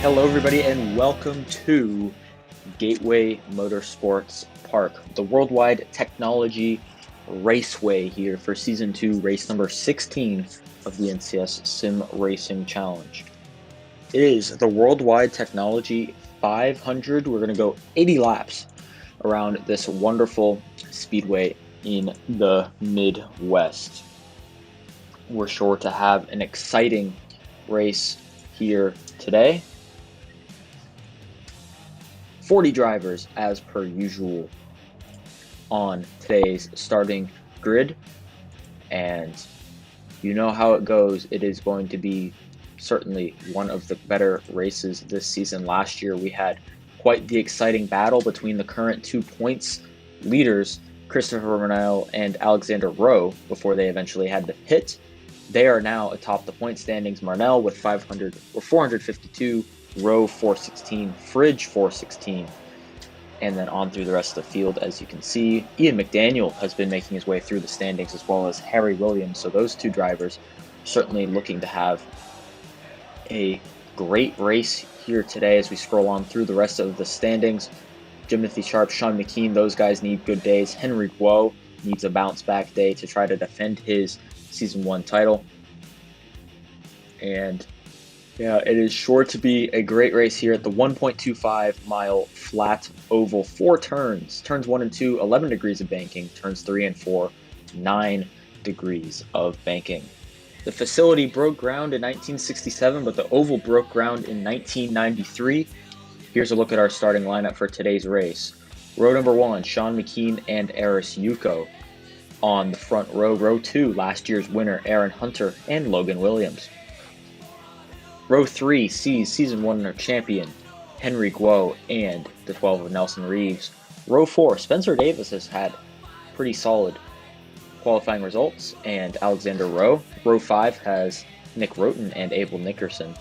Hello, everybody, and welcome to Gateway Motorsports Park, the worldwide technology raceway here for Season 2, race number 16 of the NCS Sim Racing Challenge. It is the worldwide technology 500. We're going to go 80 laps around this wonderful speedway in the Midwest. We're sure to have an exciting race here today. 40 drivers as per usual on today's starting grid, and you know how it goes. It is going to be certainly one of the better races this season. Last year we had quite the exciting battle between the current 2 points leaders, Christopher Marnell and Alexander Rowe, before they eventually had to pit. They are now atop the point standings. Marnell with 452, Rowe 416, Fridge 416, and then on through the rest of the field. As you can see, Ian McDaniel has been making his way through the standings, as well as Harry Williams. So those two drivers certainly looking to have a great race here today as we scroll on through the rest of the standings. Timothy Sharp, Sean McKean, those guys need good days. Henry Guo needs a bounce back day to try to defend his Season 1 title. And yeah, it is sure to be a great race here at the 1.25 mile flat oval. 4 turns. Turns 1 and 2, 11 degrees of banking. Turns 3 and 4, 9 degrees of banking. The facility broke ground in 1967, but the oval broke ground in 1993. Here's a look at our starting lineup for today's race. Row number 1, Sean McKean and Eris Yuko. On the front row, row 2, last year's winner Aaron Hunter and Logan Williams. Row 3 sees Season 1 champion Henry Guo and the 12 of Nelson Reeves. Row 4, Spencer Davis has had pretty solid qualifying results, and Alexander Rowe. Row 5 has Nick Roten and Abel Nickerson.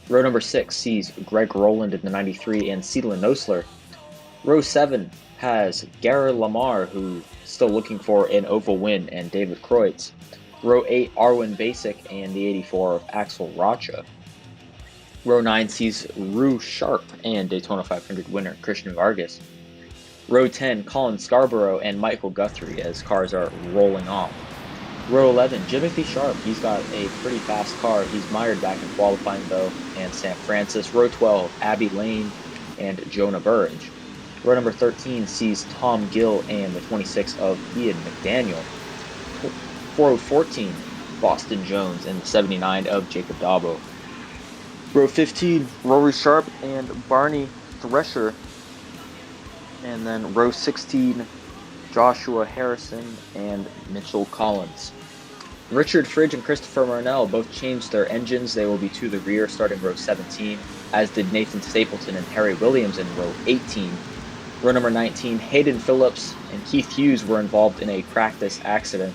Row number 6 sees Greg Rowland in the 93 and Seidlin Nosler. Row 7 has Garrett Lamar, who's still looking for an oval win, and David Kreutz. Row 8, Arwin Basic and the 84 of Axel Rocha. Row 9 sees Rue Sharp and Daytona 500 winner Christian Vargas. Row 10, Colin Scarborough and Michael Guthrie as cars are rolling off. Row 11, Timothy Sharp. He's got a pretty fast car. He's mired back in qualifying though, and Sam Francis. Row 12, Abby Lane and Jonah Burge. Row number 13 sees Tom Gill and the 26 of Ian McDaniel. Row 14, Boston Jones and the 79 of Jacob Dabo. Row 15, Rory Sharp and Barney Thresher. And then row 16, Joshua Harrison and Mitchell Collins. Richard Fridge and Christopher Marnell both changed their engines. They will be to the rear starting row 17, as did Nathan Stapleton and Harry Williams in row 18. Row number 19, Hayden Phillips and Keith Hughes were involved in a practice accident,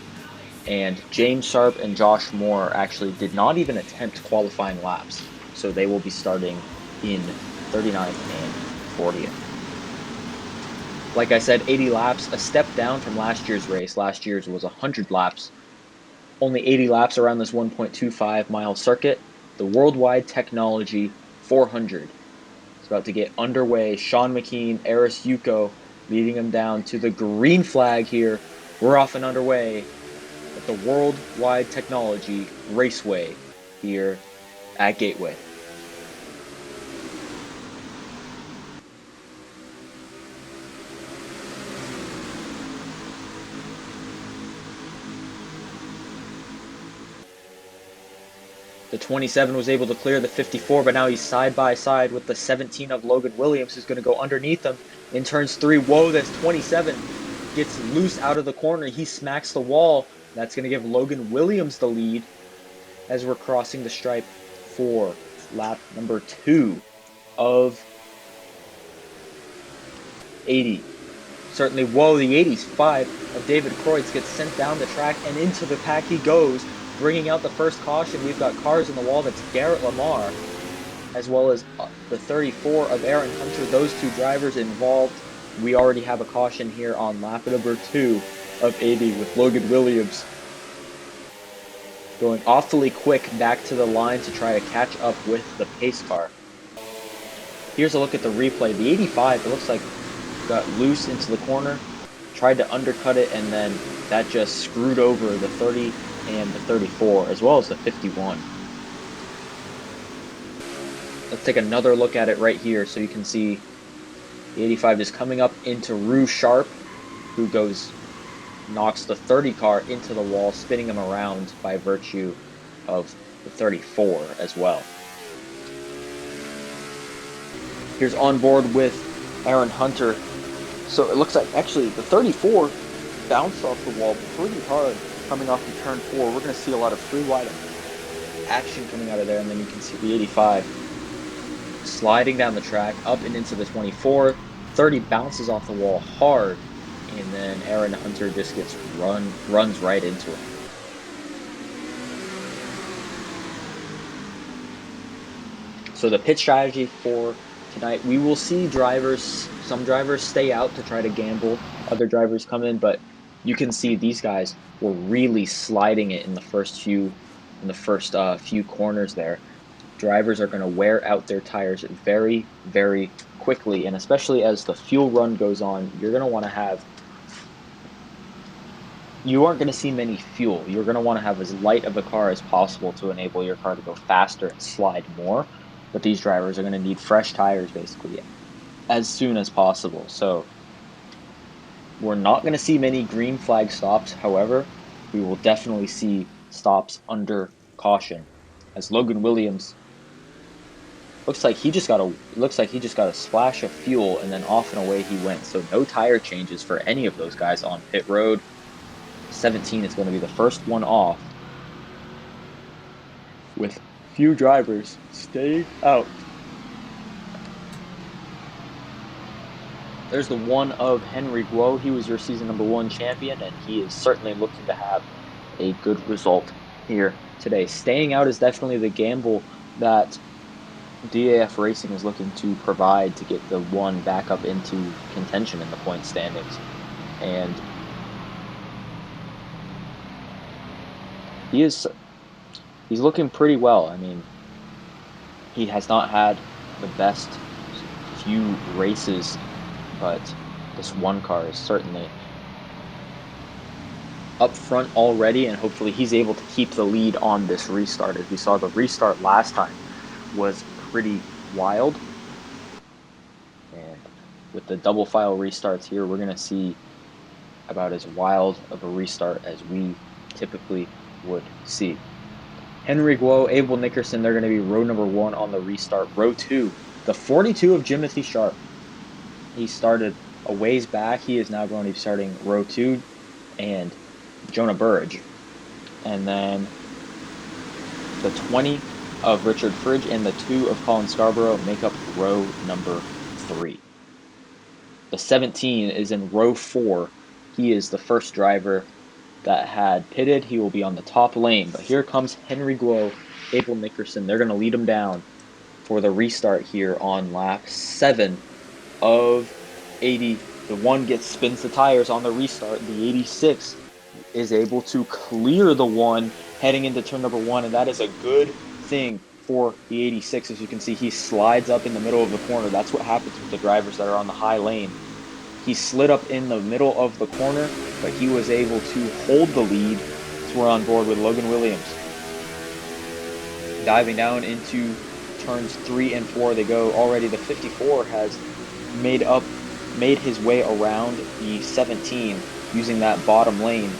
and James Sharp and Josh Moore actually did not even attempt qualifying laps, so they will be starting in 39th and 40th. Like I said, 80 laps, a step down from last year's race. Last year's was 100 laps. Only 80 laps around this 1.25 mile circuit. The Worldwide Technology 400 is about to get underway. Sean McKean, Eris Yuko leading them down to the green flag here. We're off and underway at the Worldwide Technology Raceway here at Gateway. The 27 was able to clear the 54, but now he's side by side with the 17 of Logan Williams, who's going to go underneath him in turns 3. Whoa, that's 27. Gets loose out of the corner. He smacks the wall. That's going to give Logan Williams the lead as we're crossing the stripe for lap number 2 of 80. Certainly, whoa, the 85 of David Kreutz gets sent down the track, and into the pack he goes, bringing out the first caution. We've got cars in the wall. That's Garrett Lamar, as well as the 34 of Aaron Hunter. Those two drivers involved. We already have a caution here on lap number 2 of 80 with Logan Williams going awfully quick back to the line to try to catch up with the pace car. Here's a look at the replay. The 85, it looks like, got loose into the corner, tried to undercut it, and then that just screwed over the 30 and the 34, as well as the 51. Let's take another look at it right here so you can see the 85 is coming up into Rue Sharp, who knocks the 30 car into the wall, spinning him around by virtue of the 34 as well. Here's on board with Aaron Hunter. So it looks like actually the 34 bounced off the wall pretty hard coming off of turn 4. We're going to see a lot of free wide action coming out of there, and then you can see the 85 sliding down the track up and into the 24. 30 bounces off the wall hard, and then Aaron Hunter just runs right into it. So the pit strategy for tonight, we will see some drivers stay out to try to gamble, other drivers come in, but you can see these guys were really sliding it in the first few corners there. Drivers are going to wear out their tires very, very quickly, and especially as the fuel run goes on, you aren't going to see many fuel. You're going to want to have as light of a car as possible to enable your car to go faster and slide more. But these drivers are going to need fresh tires basically as soon as possible. So we're not going to see many green flag stops. However, we will definitely see stops under caution, as Logan Williams looks like he just got a splash of fuel, and then off and away he went. So no tire changes for any of those guys on pit road. 17 is going to be the first one off, with few drivers staying out. There's the one of Henry Guo. He was your season number 1 champion, and he is certainly looking to have a good result here today. Staying out is definitely the gamble that DAF Racing is looking to provide to get the one back up into contention in the point standings. And he's looking pretty well. I mean, he has not had the best few races, but this one car is certainly up front already, and hopefully he's able to keep the lead on this restart. As we saw, the restart last time was pretty wild, and with the double file restarts here, we're going to see about as wild of a restart as we typically would see. Henry Guo, Abel Nickerson, they're going to be row number 1 on the restart. Row 2, the 42 of Jimothy Sharp. He started a ways back. He is now going to be starting row 2, and Jonah Burridge. And then the 20 of Richard Fridge and the 2 of Colin Scarborough make up row number 3. The 17 is in row 4. He is the first driver that had pitted. He will be on the top lane. But here comes Henry Guo, Abel Nickerson. They're going to lead him down for the restart here on lap 7 of 80. The one spins the tires on the restart. The 86 is able to clear the one heading into turn number 1, and that is a good thing for the 86. As you can see, he slides up in the middle of the corner. That's what happens with the drivers that are on the high lane. He slid up in the middle of the corner, but he was able to hold the lead. So we're on board with Logan Williams. Diving down into turns 3 and 4 they go. Already the 54 has made his way around the 17 using that bottom lane.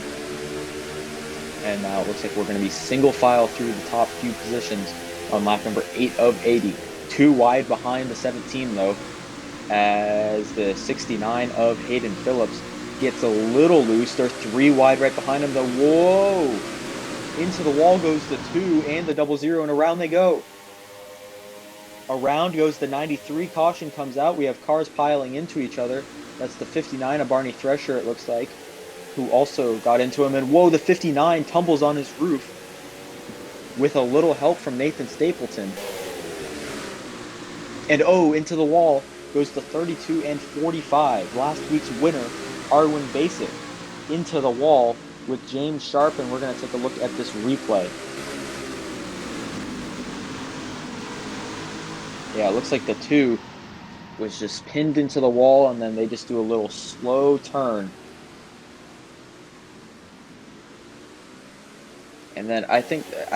And now it looks like we're going to be single file through the top few positions on lap number 8 of 80. 2 wide behind the 17 though, as the 69 of Hayden Phillips gets a little loose. They're 3 wide right behind him though. Whoa! Into the wall goes the 2 and the 00, and around they go. Around goes the 93. Caution comes out. We have cars piling into each other. That's the 59 of Barney Thresher, it looks like, who also got into him. And whoa, the 59 tumbles on his roof with a little help from Nathan Stapleton. And oh, into the wall goes the 32 and 45. Last week's winner, Arwin Basic, into the wall with James Sharp, and we're going to take a look at this replay. Yeah, it looks like the 2 was just pinned into the wall, and then they just do a little slow turn. And then I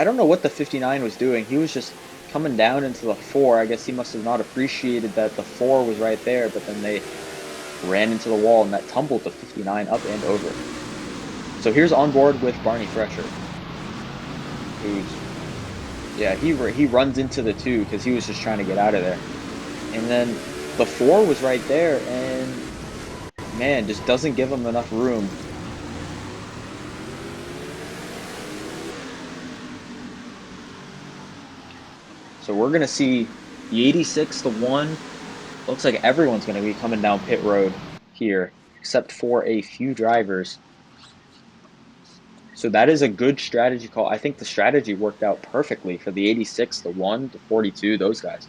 don't know what the 59 was doing. He was just coming down into the 4. I guess he must have not appreciated that the 4 was right there, but then they ran into the wall, and that tumbled the 59 up and over. So here's on board with Barney Thresher. He runs into the 2 because he was just trying to get out of there. And then the 4 was right there, and man, just doesn't give him enough room. So we're going to see the 86, the 1. Looks like everyone's going to be coming down pit road here, except for a few drivers. So that is a good strategy call. I think the strategy worked out perfectly for the 86, the 1, the 42, those guys.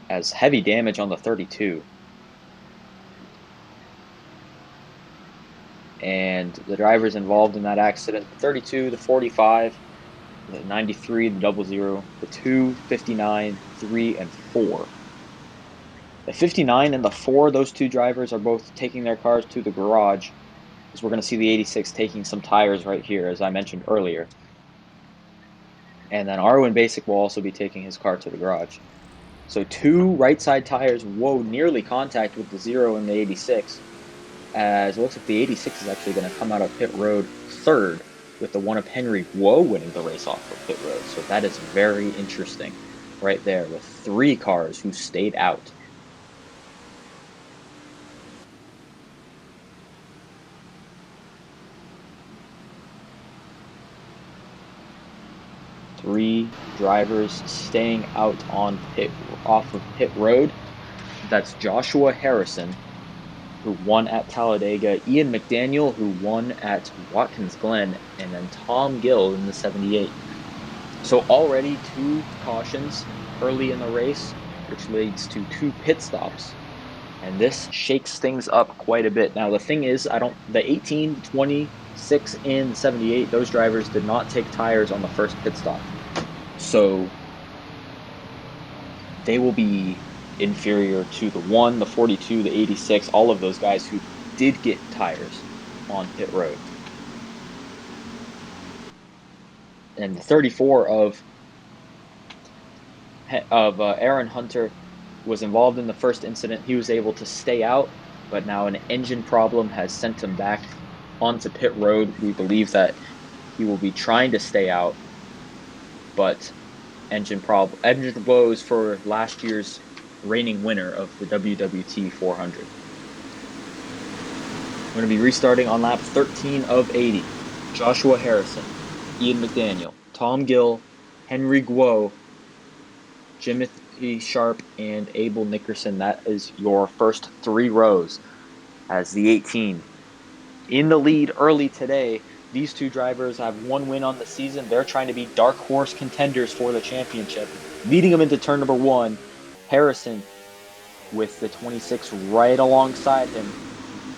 As heavy damage on the 32. And the drivers involved in that accident, the 32, the 45, the 93, the 00, the 2, 59, 3, and 4. The 59 and the 4, those 2 drivers are both taking their cars to the garage, because we're going to see the 86 taking some tires right here, as I mentioned earlier. And then Arwin Basic will also be taking his car to the garage. So 2 right side tires, nearly contact with the 0 and the 86. As it looks like the 86 is actually going to come out of pit road 3rd, with the 1 of Henry Guo winning the race off of pit road. So that is very interesting right there, with 3 cars who stayed out. Three drivers staying out on off of pit road. That's Joshua Harrison, who won at Talladega, Ian McDaniel, who won at Watkins Glen, and then Tom Gill in the 78. So already 2 cautions early in the race, which leads to 2 pit stops. And this shakes things up quite a bit. Now the thing is, the 18, 26, and 78, those drivers did not take tires on the first pit stop. So they will be inferior to the 1, the 42, the 86, all of those guys who did get tires on pit road. And the 34 of Aaron Hunter was involved in the first incident. He was able to stay out, but now an engine problem has sent him back onto pit road. We believe that he will be trying to stay out, but engine woes for last year's reigning winner of the WWT 400. We're going to be restarting on lap 13 of 80. Joshua Harrison, Ian McDaniel, Tom Gill, Henry Guo, Jimothy Sharp, and Abel Nickerson. That is your first 3 rows as the 18. In the lead early today, these 2 drivers have 1 win on the season. They're trying to be dark horse contenders for the championship. Leading them into turn number 1, Harrison with the 26 right alongside him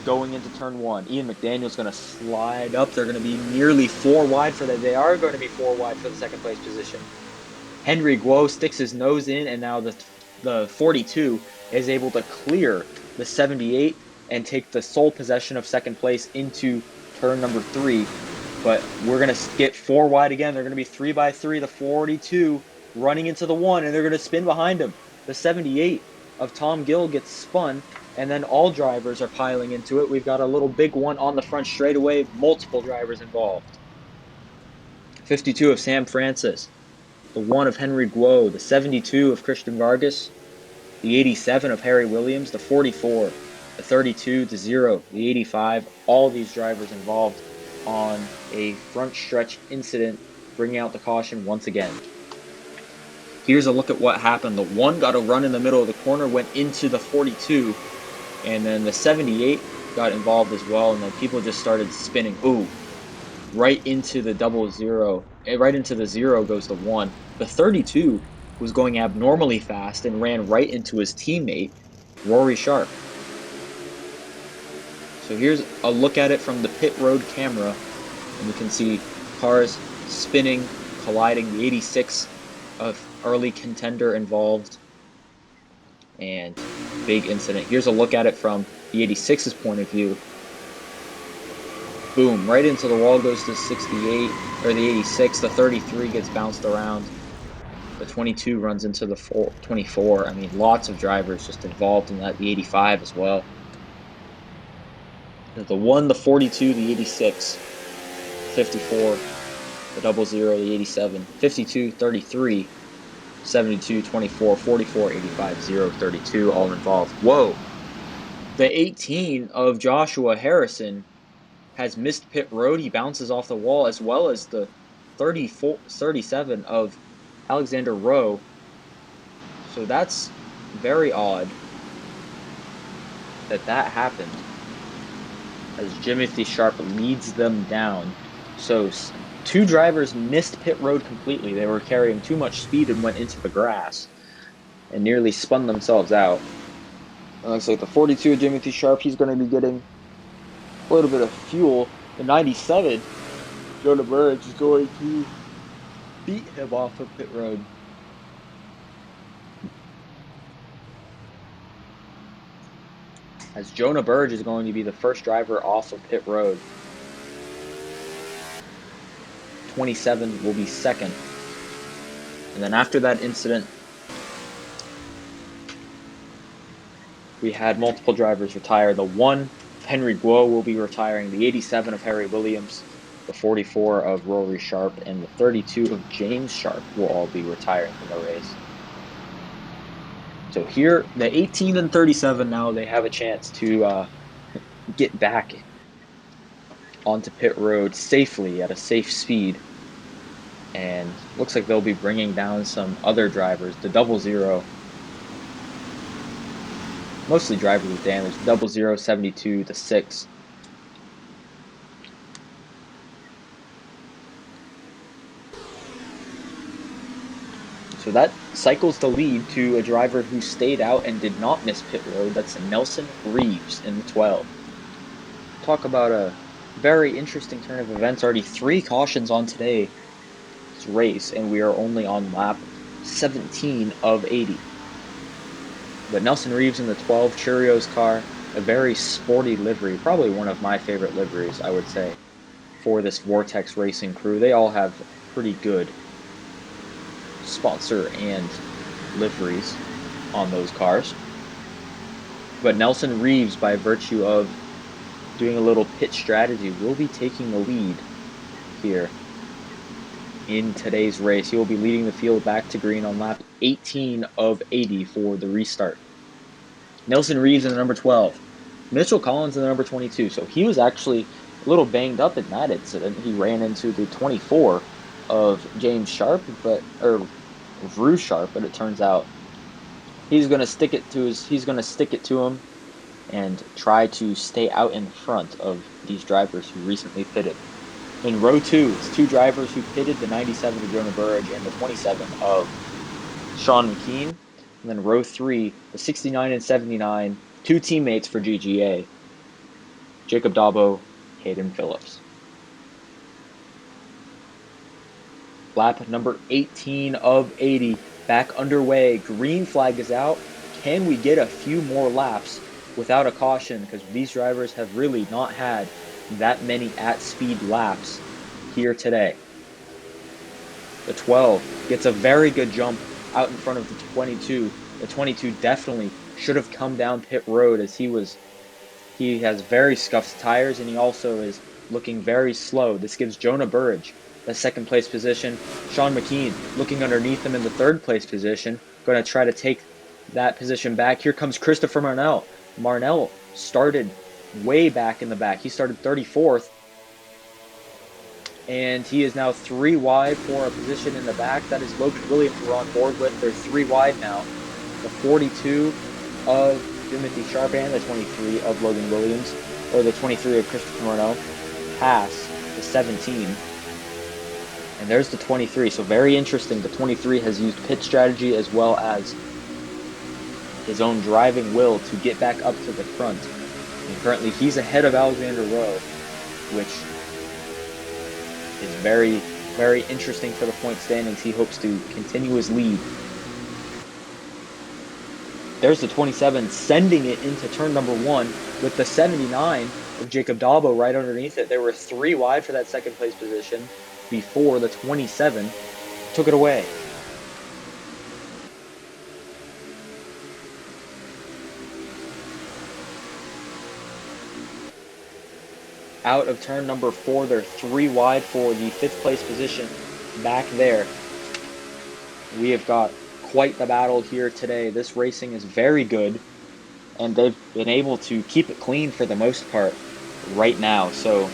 going into turn 1. Ian McDaniel's going to slide up. They're going to be nearly 4 wide for that. They are going to be 4 wide for the second place position. Henry Guo sticks his nose in, and now the 42 is able to clear the 78 and take the sole possession of second place into turn number 3. But we're going to get 4 wide again. They're going to be 3 by 3. The 42 running into the 1, and they're going to spin behind him. The 78 of Tom Gill gets spun, and then all drivers are piling into it. We've got a little big one on the front straightaway, multiple drivers involved. 52 of Sam Francis, the 1 of Henry Guo, the 72 of Christian Vargas, the 87 of Harry Williams, the 44, the 32, the 0, the 85, all these drivers involved on a front stretch incident, bringing out the caution once again. Here's a look at what happened. The 1 got a run in the middle of the corner, went into the 42, and then the 78 got involved as well, and then people just started spinning. Ooh, right into the 00. Right into the 0 goes the 1. The 32 was going abnormally fast and ran right into his teammate, Rory Sharp. So here's a look at it from the pit road camera, and you can see cars spinning, colliding. The 86 of early contender involved. and big incident. Here's a look at it from the 86's point of view. Boom, right into the wall goes the 68, or the 86. The 33 gets bounced around. The 22 runs into the 24. I mean, lots of drivers just involved in that. The 85 as well. The 1, the 42, the 86, 54, the 00, the 87, 52, 33, 72, 24, 44, 85, 0, 32, all involved. Whoa! The 18 of Joshua Harrison has missed pit road. He bounces off the wall, as well as the 37 of Alexander Rowe. So that's very odd that happened, as Jimothy Sharp leads them down. So 2 drivers missed pit road completely. They were carrying too much speed and went into the grass and nearly spun themselves out. It looks like the 42 of Jimothy Sharp, he's going to be getting a little bit of fuel. The 97, Jonah Burridge, is going to beat him off of pit road. As Jonah Burridge is going to be the first driver off of pit road. 27 will be second. And then after that incident, we had multiple drivers retire. The 1, Henry Guo, will be retiring. The 87 of Harry Williams, the 44 of Rory Sharp, and the 32 of James Sharp will all be retiring from the race. So here, the 18 and 37 now, they have a chance to get back onto pit road safely at a safe speed. And looks like they'll be bringing down some other drivers. The 00, mostly drivers with damage. 00, 72, the 6. So that cycles the lead to a driver who stayed out and did not miss pit road. That's Nelson Reeves in the 12. Talk about a very interesting turn of events. Already 3 cautions on today's race, and we are only on lap 17 of 80. But Nelson Reeves in the 12, Cheerios car, a very sporty livery, probably one of my favorite liveries, I would say, for this Vortex Racing crew. They all have pretty good sponsor and liveries on those cars. But Nelson Reeves, by virtue of doing a little pit strategy, will be taking the lead here in today's race. He will be leading the field back to green on lap 18 of 80 for the restart. Nelson Reeves in the number 12. Mitchell Collins in the number 22. So he was actually a little banged up in that incident. He ran into the 24 of James Sharp, or Rue Sharp, but it turns out he's going to stick it to him and try to stay out in front of these drivers who recently pitted. In row 2, it's 2 drivers who pitted, the 97 of Jonah Burridge and the 27 of Sean McKean. And then row 3, the 69 and 79, 2 teammates for GGA, Jacob Dabo, Hayden Phillips. Lap number 18 of 80, back underway. Green flag is out. Can we get a few more laps without a caution? Because these drivers have really not had that many at-speed laps here today. The 12 gets a very good jump out in front of the 22. The 22 definitely should have come down pit road, as he has very scuffed tires, and he also is looking very slow. This gives Jonah Burridge the 2nd place position. Sean McKean looking underneath him in the 3rd place position, going to try to take that position back. Here comes Christopher Marnell. Marnell started way back in the back. He started 34th, and he is now 3 wide for a position in the back. That is Logan Williams we're on board with. They're 3 wide now. The 42 of Jimothy Sharp and the 23 of Logan Williams, or the 23 of Christopher Marnell, pass the 17. And there's the 23. So very interesting. The 23 has used pit strategy as well as his own driving will to get back up to the front. And currently he's ahead of Alexander Rowe, which is very, very interesting for the point standings. He hopes to continue his lead. There's the 27 sending it into turn number 1 with the 79 of Jacob Dabo right underneath it. There were 3 wide for that second place position before the 27 took it away. Out of turn number 4, they're 3 wide for the 5th place position back there. We have got quite the battle here today. This racing is very good, and they've been able to keep it clean for the most part right now. So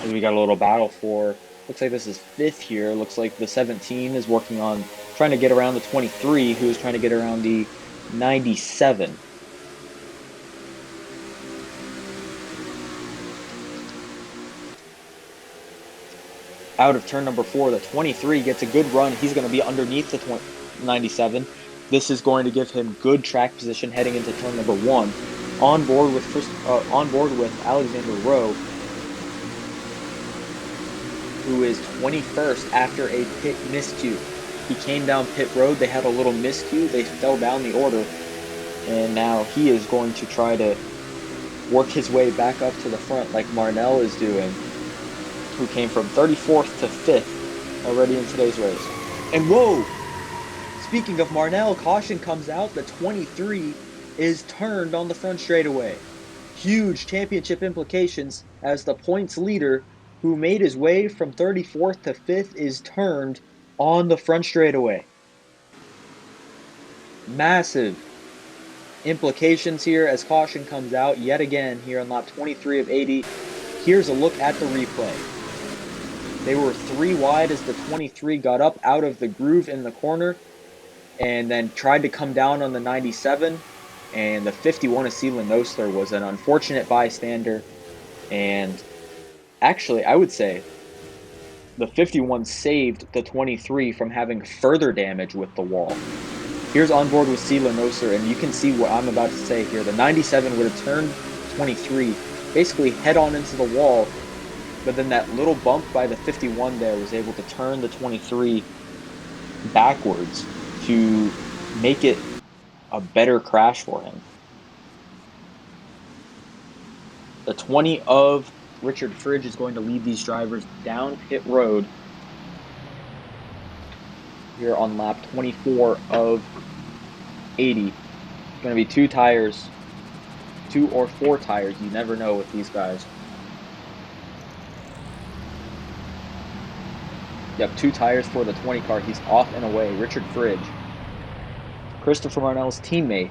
we got a little battle for, looks like this is 5th here. Looks like the 17 is working on trying to get around the 23, who is trying to get around the 97. Out of turn number 4, the 23 gets a good run. He's going to be underneath the 97. This is going to give him good track position heading into turn number 1. On board with Alexander Rowe, who is 21st after a pit miscue. He came down pit road. They had a little miscue. They fell down the order, and now he is going to try to work his way back up to the front like Marnell is doing, who came from 34th to 5th already in today's race. And whoa! Speaking of Marnell, caution comes out. The 23 is turned on the front straightaway. Huge championship implications as the points leader, who made his way from 34th to 5th, is turned on the front straightaway. Massive implications here as caution comes out yet again here on lap 23 of 80. Here's a look at the replay. They were 3 wide as the 23 got up out of the groove in the corner and then tried to come down on the 97. And the 51 of Seelan Nosler was an unfortunate bystander. And actually, I would say the 51 saved the 23 from having further damage with the wall. Here's on board with Seelan Nosler, and you can see what I'm about to say here. The 97 would have turned 23 basically head on into the wall, but then that little bump by the 51 there was able to turn the 23 backwards to make it a better crash for him. The 20 of Richard Fridge is going to lead these drivers down pit road here on lap 24 of 80. It's going to be 2 tires, 2 or 4 tires. You never know with these guys. Yep, 2 tires for the 20 car. He's off and away. Richard Fridge, Christopher Marnell's teammate.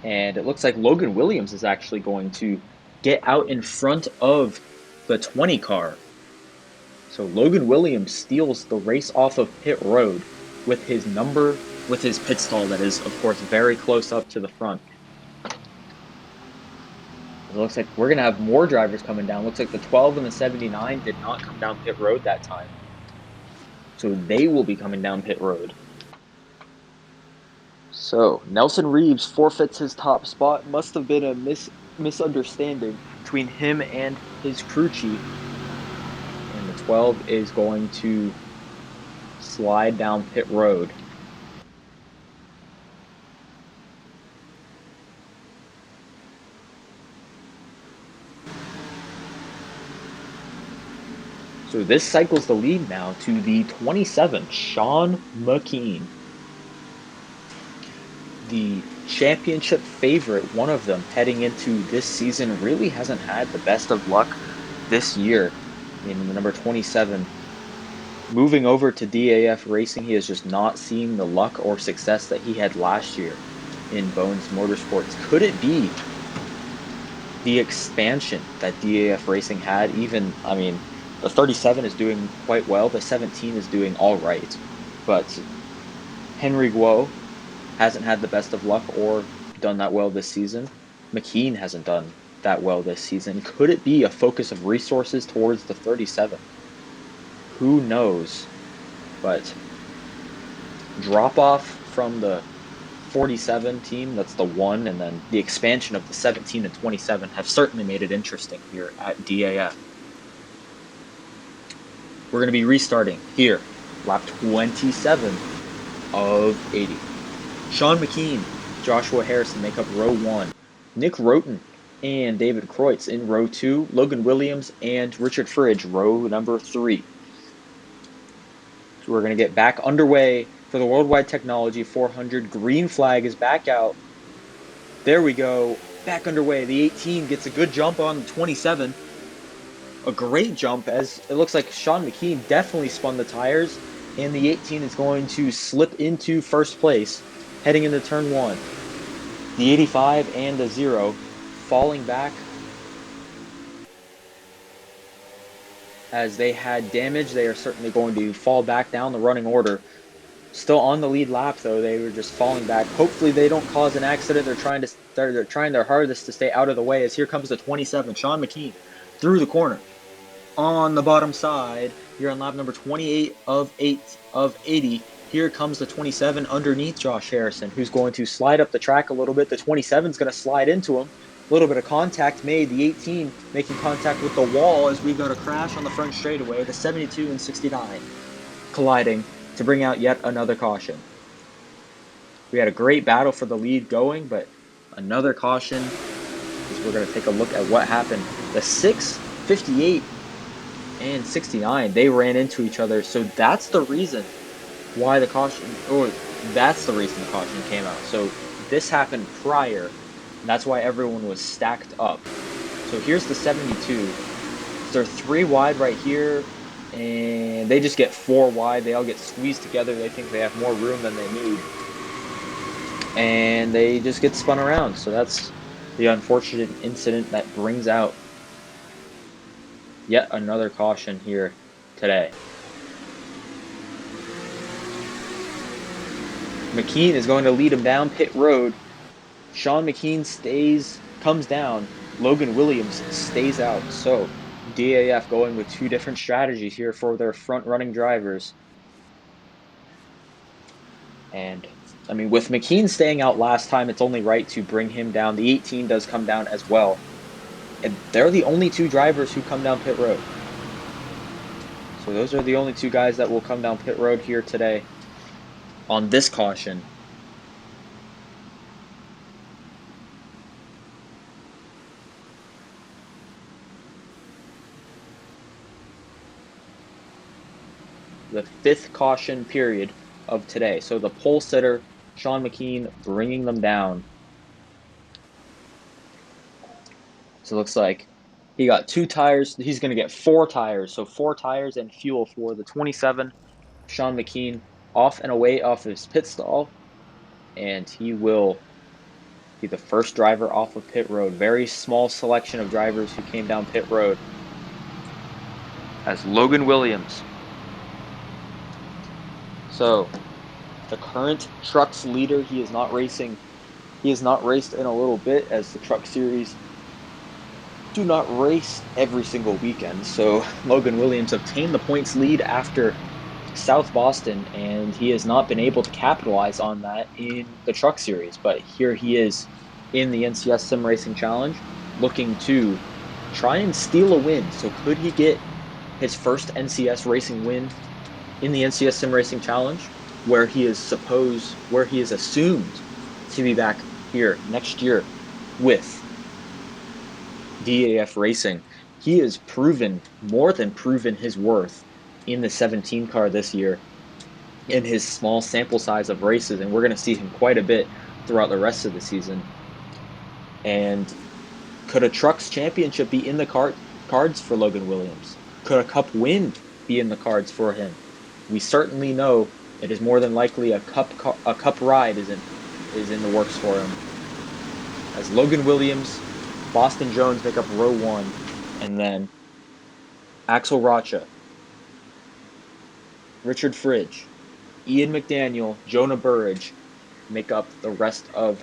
And it looks like Logan Williams is actually going to get out in front of the 20 car. So Logan Williams steals the race off of pit road with his pit stall that is, of course, very close up to the front. It looks like we're going to have more drivers coming down. Looks like the 12 and the 79 did not come down pit road that time. So they will be coming down pit road. So Nelson Reeves forfeits his top spot. Must have been a misunderstanding between him and his crew chief. And the 12 is going to slide down pit road. So this cycles the lead now to the 27, Sean McKean. The championship favorite, one of them, heading into this season, really hasn't had the best of luck this year in the number 27. Moving over to DAF Racing, he has just not seen the luck or success that he had last year in Bones Motorsports. Could it be the expansion that DAF Racing had? The 37 is doing quite well. The 17 is doing all right. But Henry Guo hasn't had the best of luck or done that well this season. McKean hasn't done that well this season. Could it be a focus of resources towards the 37? Who knows? But drop off from the S2R47 team, that's the 1, and then the expansion of the 17 and 27 have certainly made it interesting here at DAF. We're going to be restarting here, lap 27 of 80. Sean McKean, Joshua Harrison make up row 1. Nick Roten and David Kreutz in row 2. Logan Williams and Richard Fridge, row number 3. So we're going to get back underway for the Worldwide Technology 400. Green flag is back out. There we go. Back underway. The 18 gets a good jump on the 27. A great jump, as it looks like Sean McKean definitely spun the tires. And the 18 is going to slip into first place, heading into turn 1. The 85 and the 0 falling back as they had damage. They are certainly going to fall back down the running order. Still on the lead lap, though. They were just falling back. Hopefully they don't cause an accident. They're trying their hardest to stay out of the way, as here comes the 27. Sean McKean through the corner on the bottom side. Here on lap number 28 of 80. Here comes the 27 underneath Josh Harrison, who's going to slide up the track a little bit. The 27 is going to slide into him. A little bit of contact made. The 18 making contact with the wall as we got a crash on the front straightaway. The 72 and 69 colliding to bring out yet another caution. We had a great battle for the lead going, but another caution, as we're going to take a look at what happened. The 658 and 69, they ran into each other, so that's the reason why the caution, or that's the reason the caution came out. So this happened prior, and that's why everyone was stacked up. So here's the 72. They're 3 wide right here, and they just get 4 wide. They all get squeezed together. They think they have more room than they need, and they just get spun around. So that's the unfortunate incident that brings out yet another caution here today. McKean is going to lead him down pit road. Sean McKean comes down. Logan Williams stays out. So DAF going with 2 different strategies here for their front-running drivers. And, I mean, with McKean staying out last time, it's only right to bring him down. The 18 does come down as well. And they're the only 2 drivers who come down pit road. So those are the only 2 guys that will come down pit road here today on this caution. The 5th caution period of today. So the pole sitter, Sean McKean, bringing them down. So it looks like he got 2 tires. He's going to get 4 tires. So 4 tires and fuel for the 27. Sean McKean off and away off his pit stall. And he will be the first driver off of pit road. Very small selection of drivers who came down pit road. As Logan Williams. So the current trucks leader, he is not racing. He has not raced in a little bit, as the truck series do not race every single weekend. So Logan Williams obtained the points lead after South Boston, and he has not been able to capitalize on that in the truck series. But here he is in the NCS Sim Racing Challenge, looking to try and steal a win. So could he get his first NCS racing win in the NCS Sim Racing Challenge, where he is assumed to be back here next year with DAF Racing? He has more than proven his worth in the 17 car this year in his small sample size of races, and we're going to see him quite a bit throughout the rest of the season. And could a Trucks Championship be in the cards for Logan Williams? Could a Cup win be in the cards for him? We certainly know it is more than likely a cup ride is in the works for him. As Logan Williams, Boston Jones make up row 1, and then Axel Rocha, Richard Fridge, Ian McDaniel, Jonah Burridge make up the rest of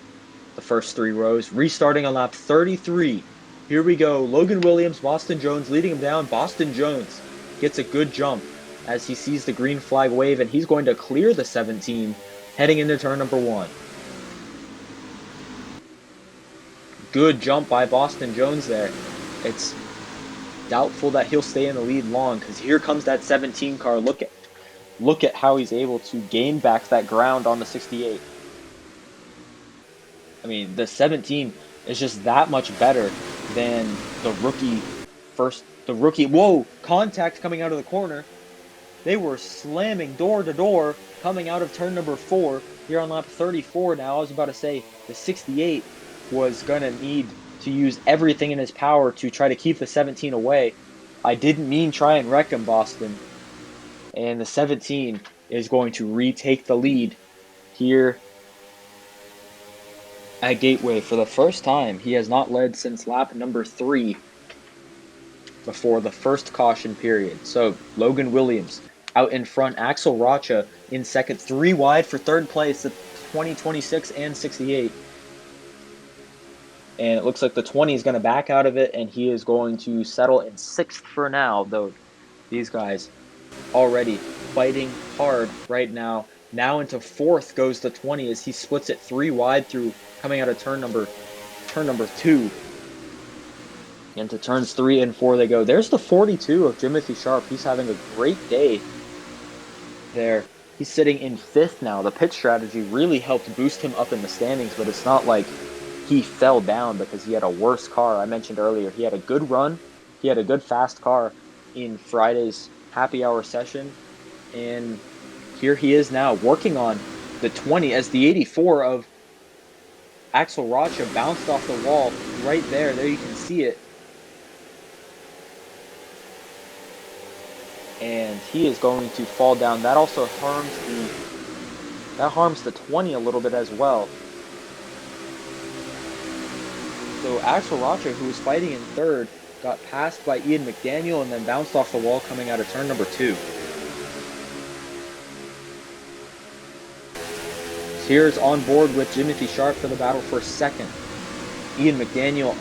the first 3 rows. Restarting on lap 33. Here we go. Logan Williams, Boston Jones leading him down. Boston Jones gets a good jump as he sees the green flag wave, and he's going to clear the 17 heading into turn number 1. Good jump by Boston Jones there. It's doubtful that he'll stay in the lead long because here comes that 17 car. Look at how he's able to gain back that ground on the 68. I mean, the 17 is just that much better than the rookie whoa, contact coming out of the corner. They were slamming door to door coming out of turn number 4 here on lap 34 now. I was about to say the 68 was going to need to use everything in his power to try to keep the 17 away. I didn't mean try and wreck him, Boston. And the 17 is going to retake the lead here at Gateway. For the first time, he has not led since lap number 3 before the first caution period. So Logan Williams out in front, Axel Rocha in second, 3 wide for third place, the 2026 and 68. And it looks like the 20 is going to back out of it, and he is going to settle in 6th for now, though these guys already fighting hard right now. Now into 4th goes the 20 as he splits it 3 wide through coming out of turn number 2. Into turns 3 and 4 they go. There's the 42 of Jimothy Sharp. He's having a great day there. He's sitting in 5th now. The pit strategy really helped boost him up in the standings, but it's not like he fell down because he had a worse car. I mentioned earlier, he had a good run. He had a good fast car in Friday's happy hour session. And here he is now working on the 20 as the 84 of Axel Rocha bounced off the wall right there. There you can see it. And he is going to fall down. That also harms the 20 a little bit as well. So Axel Rocha, who was fighting in 3rd, got passed by Ian McDaniel and then bounced off the wall coming out of turn number 2. So here's on board with Jimothy Sharp for the battle for 2nd. Ian McDaniel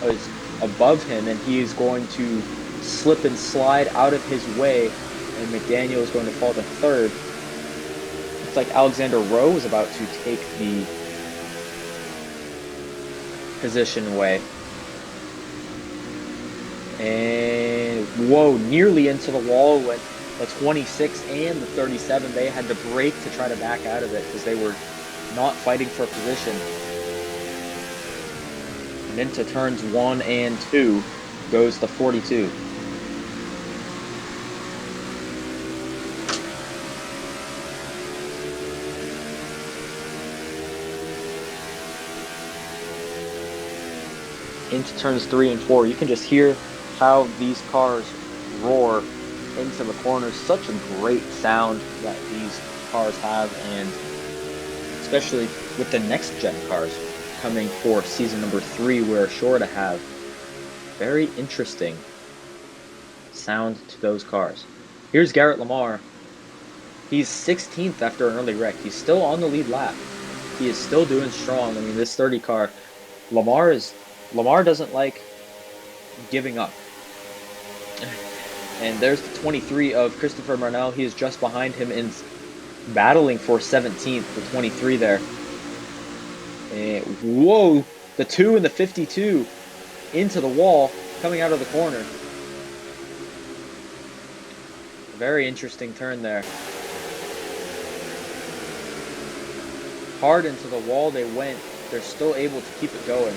is above him, and he is going to slip and slide out of his way, and McDaniel is going to fall to 3rd. Looks like Alexander Rowe is about to take the position away. And whoa, nearly into the wall went the 26 and the 37. They had to brake to try to back out of it because they were not fighting for position. And into turns 1 and 2 goes the 42. Into turns 3 and 4, you can just hear how these cars roar into the corners. Such a great sound that these cars have, and especially with the next gen cars coming for season number 3, we're sure to have very interesting sound to those cars. Here's Garrett Lamar. He's 16th after an early wreck. He's still on the lead lap. He is still doing strong. I mean, this 30 car, Lamar doesn't like giving up. And there's the 23 of Christopher Marnell. He is just behind him in battling for 17th, the 23 there. And whoa, the 2 and the 52 into the wall coming out of the corner. Very interesting turn there. Hard into the wall they went. They're still able to keep it going.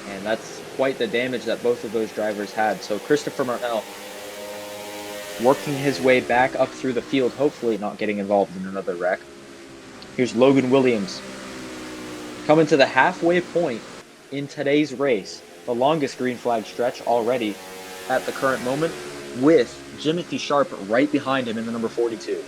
And that's quite the damage that both of those drivers had. So Christopher Marnell working his way back up through the field, hopefully not getting involved in another wreck. Here's Logan Williams coming to the halfway point in today's race, the longest green flag stretch already at the current moment, with Jimothy Sharp right behind him in the number 42.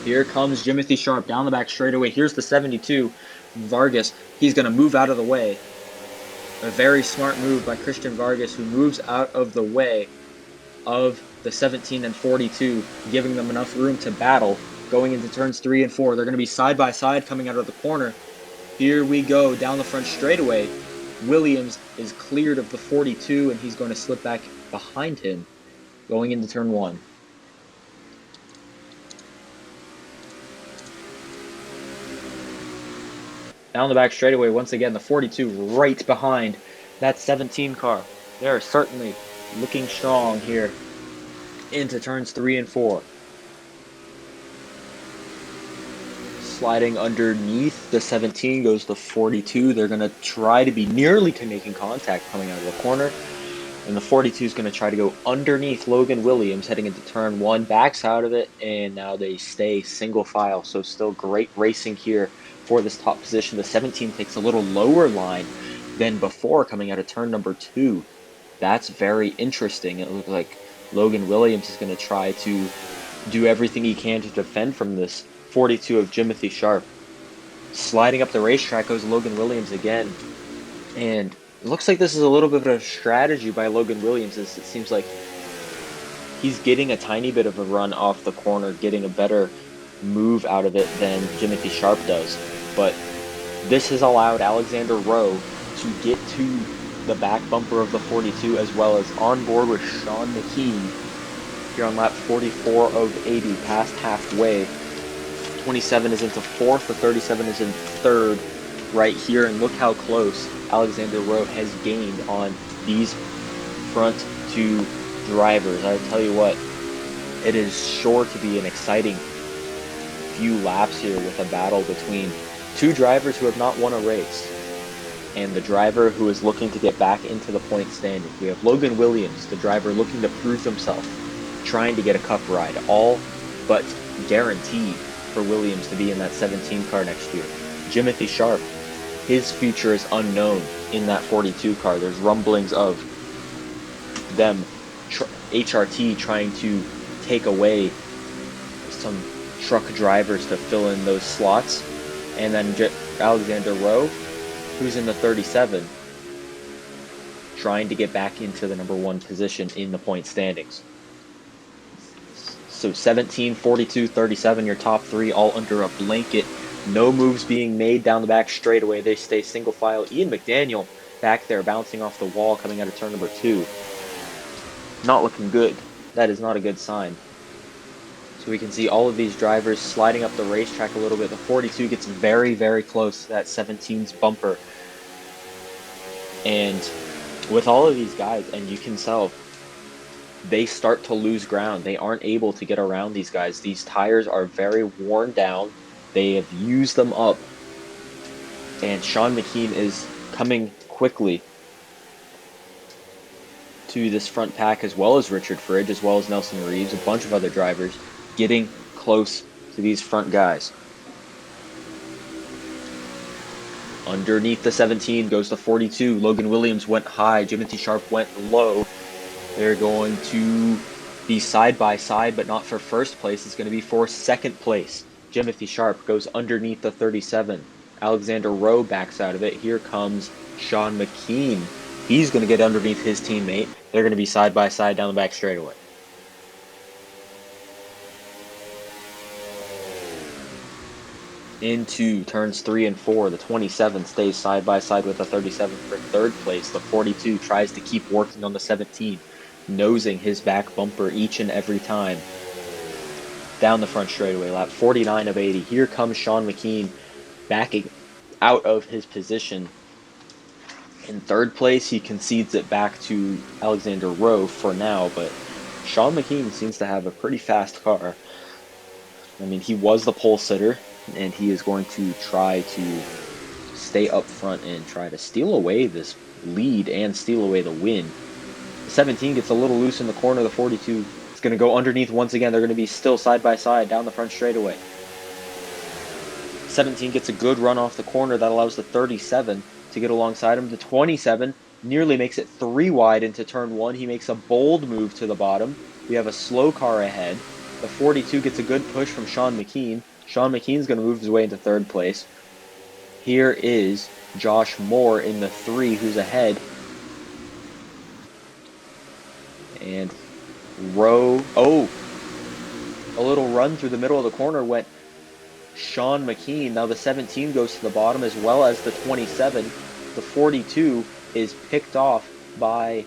Here comes Jimothy Sharp down the back straightaway. Here's the 72, Vargas. He's going to move out of the way. A very smart move by Christian Vargas, who moves out of the way of the 17 and 42, giving them enough room to battle going into turns 3 and 4. They're going to be side by side coming out of the corner. Here we go down the front straightaway. Williams is cleared of the 42, and he's going to slip back behind him going into turn 1. Down the back straightaway, once again, the 42 right behind that 17 car. They are certainly looking strong here into turns 3 and 4. Sliding underneath the 17 goes the 42. They're going to try to be nearly making contact coming out of the corner. And the 42 is going to try to go underneath Logan Williams heading into turn 1. Backs out of it, and now they stay single file. So still great racing here for this top position. The 17 takes a little lower line than before coming out of turn number 2. That's very interesting. It looks like Logan Williams is going to try to do everything he can to defend from this 42 of Jimothy Sharp. Sliding up the racetrack goes Logan Williams again. And it looks like this is a little bit of a strategy by Logan Williams. It seems like he's getting a tiny bit of a run off the corner, getting a better move out of it than Jimothy Sharp does. But this has allowed Alexander Rowe to get to the back bumper of the 42, as well as on board with Sean McKean here on lap 44 of 80, past halfway. 27 is into 4th, the 37 is in 3rd right here, and look how close Alexander Rowe has gained on these front 2 drivers. I tell you what, it is sure to be an exciting few laps here with a battle between 2 drivers who have not won a race and the driver who is looking to get back into the point standings. We have Logan Williams, the driver looking to prove himself, trying to get a cup ride, all but guaranteed for Williams to be in that 17 car next year. Jimothy Sharp, his future is unknown in that 42 car. There's rumblings of them, HRT, trying to take away some truck drivers to fill in those slots. And then Alexander Rowe, who's in the 37, trying to get back into the number 1 position in the point standings. So 17, 42, 37, your top 3 all under a blanket. No moves being made down the back straightaway. They stay single file. Ian McDaniel back there bouncing off the wall coming out of turn number 2. Not looking good. That is not a good sign. So we can see all of these drivers sliding up the racetrack a little bit. The 42 gets very, very close to that 17's bumper. And with all of these guys, and you can tell, they start to lose ground. They aren't able to get around these guys. These tires are very worn down. They have used them up. And Sean McKean is coming quickly to this front pack, as well as Richard Fridge, as well as Nelson Reeves, a bunch of other drivers getting close to these front guys. Underneath the 17 goes the 42. Logan Williams went high. Jimothy Sharp went low. They're going to be side by side, but not for first place. It's going to be for second place. Jimothy Sharp goes underneath the 37. Alexander Rowe backs out of it. Here comes Sean McKean. He's going to get underneath his teammate. They're going to be side by side down the back straightaway. Into turns 3 and 4, the 27 stays side by side with the 37 for third place. The 42 tries to keep working on the 17, nosing his back bumper each and every time. Down the front straightaway, lap 49 of 80. Here comes Sean McKean backing out of his position. In third place, he concedes it back to Alexander Rowe for now, but Sean McKean seems to have a pretty fast car. I mean, he was the pole sitter, and he is going to try to stay up front and try to steal away this lead and steal away the win. The 17 gets a little loose in the corner. The 42 is going to go underneath once again. They're going to be still side by side down the front straightaway. 17 gets a good run off the corner. That allows the 37 to get alongside him. The 27 nearly makes it 3 wide into turn 1. He makes a bold move to the bottom. We have a slow car ahead. The 42 gets a good push from Sean McKean. Sean McKean's going to move his way into third place. Here is Josh Moore in the 3, who's ahead. And Rowe, a little run through the middle of the corner went Sean McKean. Now the 17 goes to the bottom, as well as the 27. The 42 is picked off by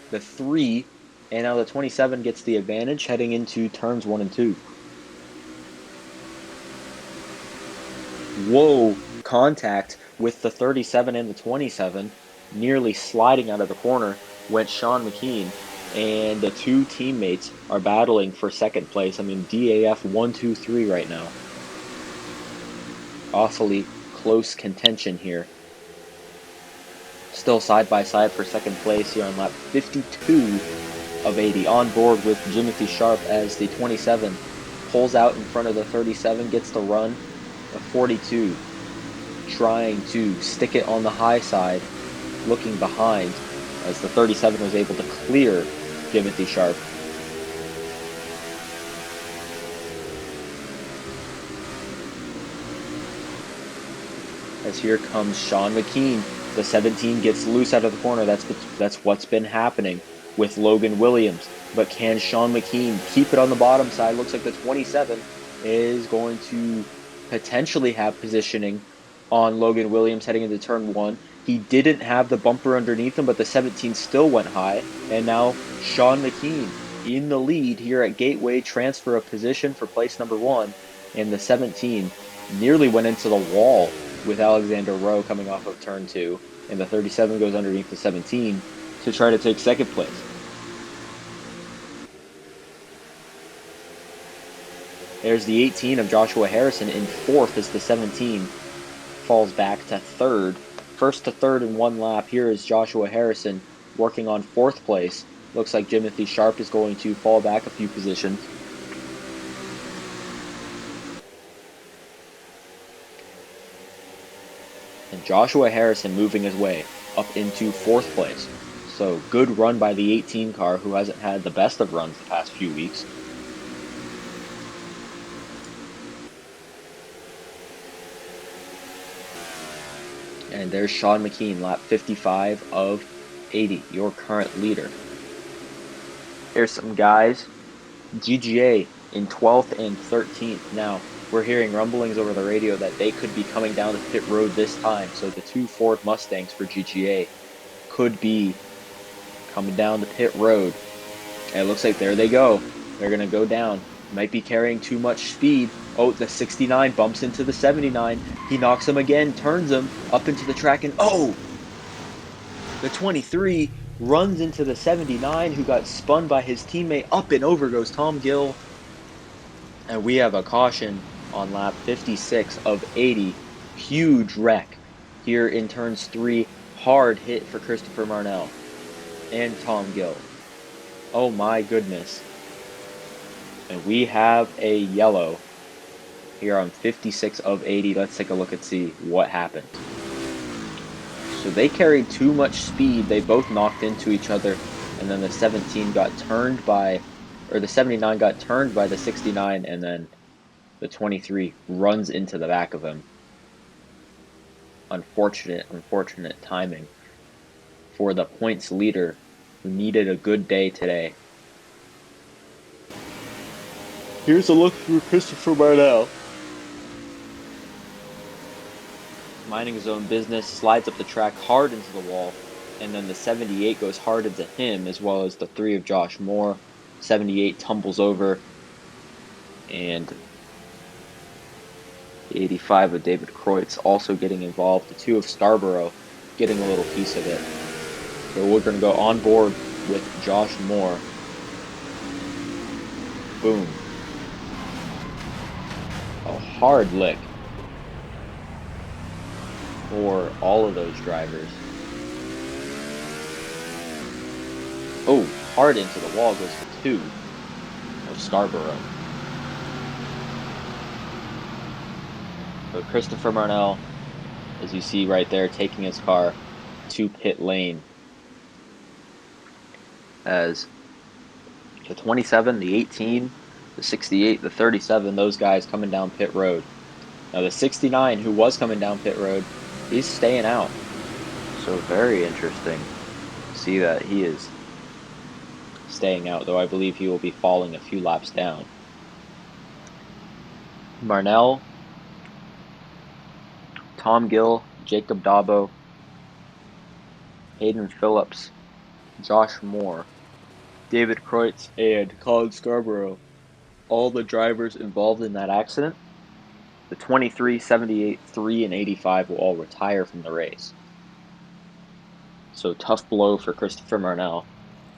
the 3, And now the 27 gets the advantage heading into turns 1 and 2. Whoa, contact with the 37 and the 27, nearly sliding out of the corner, went Sean McKean, and the two teammates are battling for second place. I mean, DAF 1, 2, 3 right now. Awfully close contention here. Still side by side for second place here on lap 52 of 80. On board with Jimothy Sharp as the 27 pulls out in front of the 37, gets the run. The 42 trying to stick it on the high side, looking behind as the 37 was able to clear Jimothy Sharp. As here comes Sean McKean. The 17 gets loose out of the corner. That's what's been happening with Logan Williams. But can Sean McKean keep it on the bottom side? Looks like the 27 is going to potentially have positioning on Logan Williams heading into turn 1. He didn't have the bumper underneath him, but the 17 still went high. And now Sean McKean in the lead here at Gateway. Transfer of position for place number 1. And the 17 nearly went into the wall with Alexander Rowe coming off of turn 2, and the 37 goes underneath the 17 to try to take second place. There's the 18 of Joshua Harrison in fourth as the 17 falls back to third. First to third in one lap. Here is Joshua Harrison working on fourth place. Looks like Jimothy Sharp is going to fall back a few positions. And Joshua Harrison moving his way up into fourth place. So good run by the 18 car, who hasn't had the best of runs the past few weeks. And there's Sean McKean, lap 55 of 80, your current leader. Here's some guys. GGA in 12th and 13th. Now, we're hearing rumblings over the radio that they could be coming down the pit road this time. So the two Ford Mustangs for GGA could be coming down the pit road. And it looks like there they go. They're going to go down. Might be carrying too much speed. Oh, the 69 bumps into the 79. He knocks him again, turns him up into the track, and oh! The 23 runs into the 79, who got spun by his teammate. Up and over goes Tom Gill. And we have a caution on lap 56 of 80. Huge wreck here in turns 3. Hard hit for Christopher Marnell and Tom Gill. Oh my goodness. And we have a yellow here on 56 of 80. Let's take a look and see what happened. So they carried too much speed. They both knocked into each other. And then the 17 got turned by, or the 79 got turned by the 69. And then the 23 runs into the back of him. Unfortunate timing for the points leader, who needed a good day today. Here's a look through Christopher Marnell. Minding his own business, slides up the track hard into the wall, and then the 78 goes hard into him, as well as the 3 of Josh Moore. 78 tumbles over, and the 85 of David Kreutz also getting involved. The 2 of Scarborough getting a little piece of it. So we're going to go on board with Josh Moore. Boom. A hard lick for all of those drivers. Oh, hard into the wall goes the 2 of Scarborough. So Christopher Marnell, as you see right there, taking his car to pit lane. As the 27, the 18, the 68, the 37, those guys coming down pit road. Now the 69, who was coming down pit road, is staying out. So very interesting to see that he is staying out, though I believe he will be falling a few laps down. Marnell, Tom Gill, Jacob Dabo, Hayden Phillips, Josh Moore, David Kreutz and Colin Scarborough, all the drivers involved in that accident, the 23, 78, 3, and 85 will all retire from the race. So tough blow for Christopher Marnell,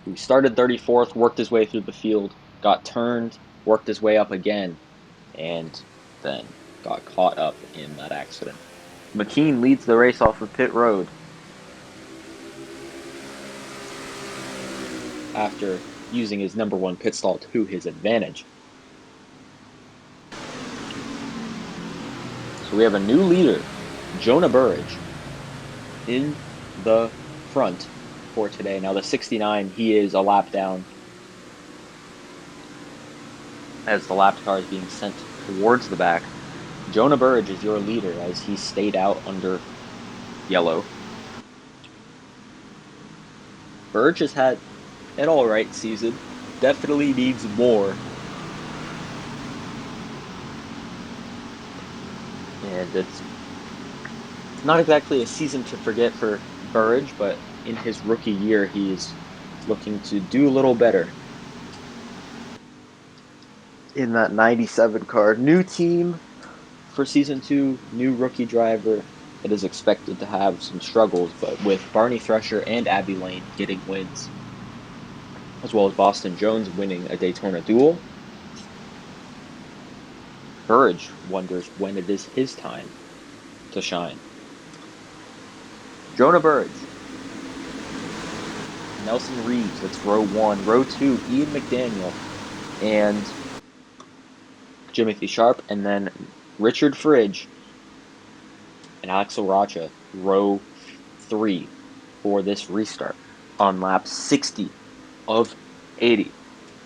who started 34th, worked his way through the field, got turned, worked his way up again, and then got caught up in that accident. McKean leads the race off of pit road after using his number one pit stall to his advantage. So we have a new leader, Jonah Burridge, in the front for today. Now the 69, he is a lap down as the lap car is being sent towards the back. Jonah Burridge is your leader as he stayed out under yellow. Burridge has had an alright season. Definitely needs more. And it's not exactly a season to forget for Burridge, but in his rookie year, he's looking to do a little better. In that 97 car, new team for Season 2, new rookie driver that is expected to have some struggles, but with Barney Thresher and Abby Lane getting wins, as well as Boston Jones winning a Daytona duel, Burridge wonders when it is his time to shine. Jonah Burridge, Nelson Reeves, that's row 1. Row 2, Ian McDaniel and Jimothy Sharp, and then Richard Fridge and Axel Racha, row 3 for this restart on lap 60 of 80.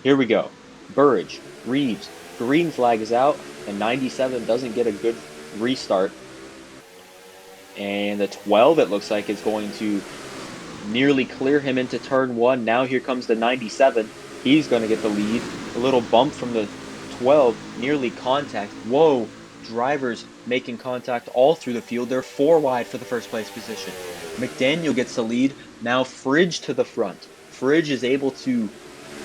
Here we go. Burridge, Reeves, green flag is out, and 97 doesn't get a good restart. And the 12, it looks like, is going to nearly clear him into turn 1. Now here comes the 97. He's going to get the lead. A little bump from the 12, nearly contact. Whoa, drivers making contact all through the field. They're 4 wide for the first place position. McDaniel gets the lead. Now Fridge to the front. Fridge is able to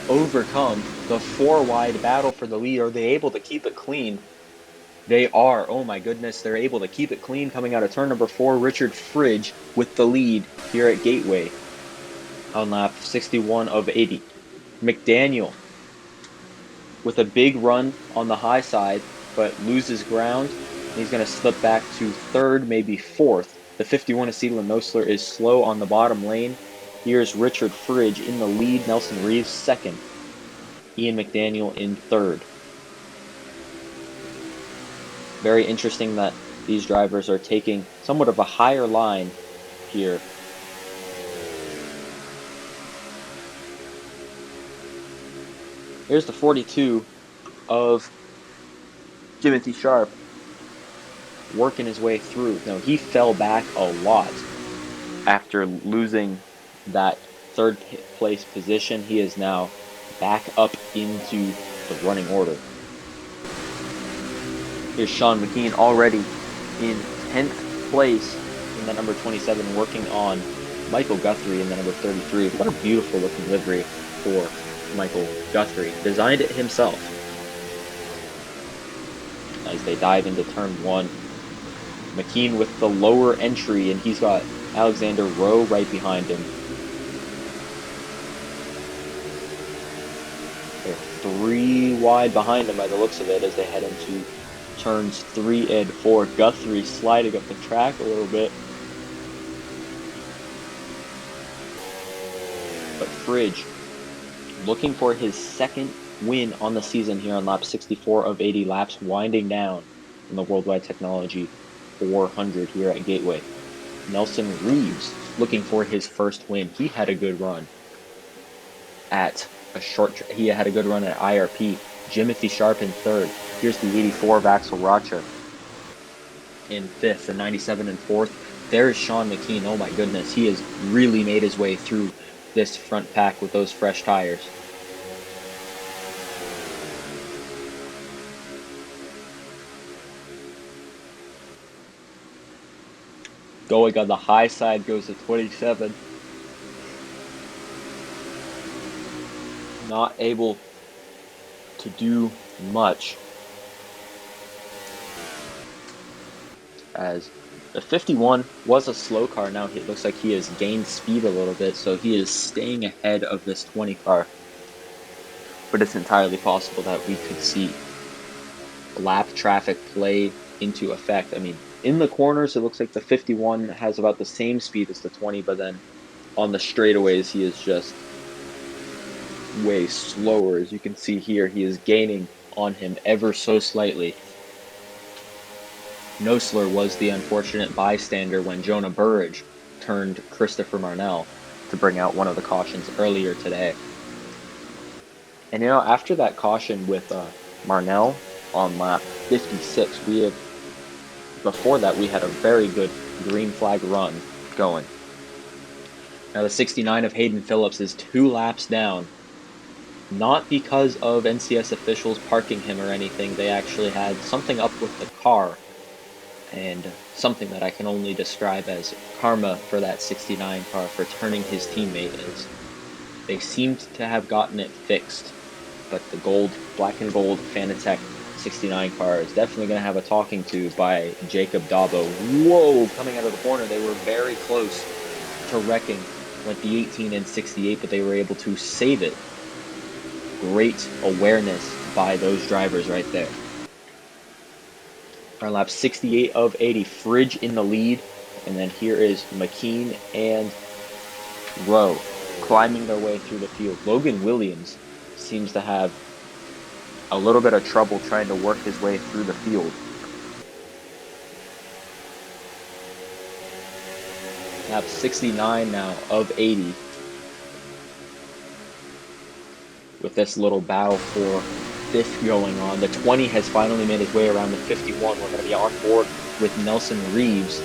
overcome the 4 wide battle for the lead. Are they able to keep it clean? They are. Oh my goodness, they're able to keep it clean coming out of turn number 4. Richard Fridge with the lead here at Gateway on lap 61 of 80. McDaniel with a big run on the high side, but loses ground. He's going to slip back to 3rd, maybe 4th. The 51 Acetyl Nosler is slow on the bottom lane. Here's Richard Fridge in the lead. Nelson Reeves 2nd. Ian McDaniel in 3rd. Very interesting that these drivers are taking somewhat of a higher line here. Here's the 42 of Jimothy Sharp working his way through. Now, he fell back a lot after losing that 3rd place position. He is now back up into the running order. Here's Sean McKean already in 10th place in the number 27, working on Michael Guthrie in the number 33. What a beautiful looking livery for Michael Guthrie. Designed it himself. As they dive into turn 1. McKean with the lower entry, and he's got Alexander Rowe right behind him. They're 3 wide behind him by the looks of it as they head into turns 3 and 4. Guthrie sliding up the track a little bit. But Fridge looking for his 2nd win on the season here on lap 64 of 80, laps winding down in the Worldwide Technology 400 here at Gateway. Nelson Reeves looking for his 1st win. He had a good run at he had a good run at IRP. Jimothy Sharp in 3rd. Here's the 84 of Axel Racha in 5th, the 97 in 4th. There's Sean McKean. Oh my goodness, he has really made his way through this front pack with those fresh tires. Going on the high side goes to 27. not able to do much, as the 51 was a slow car. Now it looks like he has gained speed a little bit, so he is staying ahead of this 20 car. But it's entirely possible that we could see lap traffic play into effect. I mean, in the corners, it looks like the 51 has about the same speed as the 20, but then on the straightaways, he is just way slower. As you can see here, he is gaining on him ever so slightly. Nosler was the unfortunate bystander when Jonah Burridge turned Christopher Marnell to bring out one of the cautions earlier today. And after that caution with Marnell on lap 56, before that we had a very good green flag run going. Now the 69 of Hayden Phillips is 2 laps down, not because of NCS officials parking him or anything. They actually had something up with the car, and something that I can only describe as karma for that 69 car for turning his teammate, is they seemed to have gotten it fixed, but the black and gold Fanatec 69 car is definitely going to have a talking to by Jacob Dabo. Whoa, coming out of the corner, they were very close to wrecking with the 18 and 68, but they were able to save it. Great awareness by those drivers right there. On lap 68 of 80, Fridge in the lead, and then here is McKean and Rowe climbing their way through the field. Logan Williams seems to have a little bit of trouble trying to work his way through the field. Lap 69 now of 80. With this little battle for 5th going on. The 20 has finally made his way around the 51. We're going to be on board with Nelson Reeves,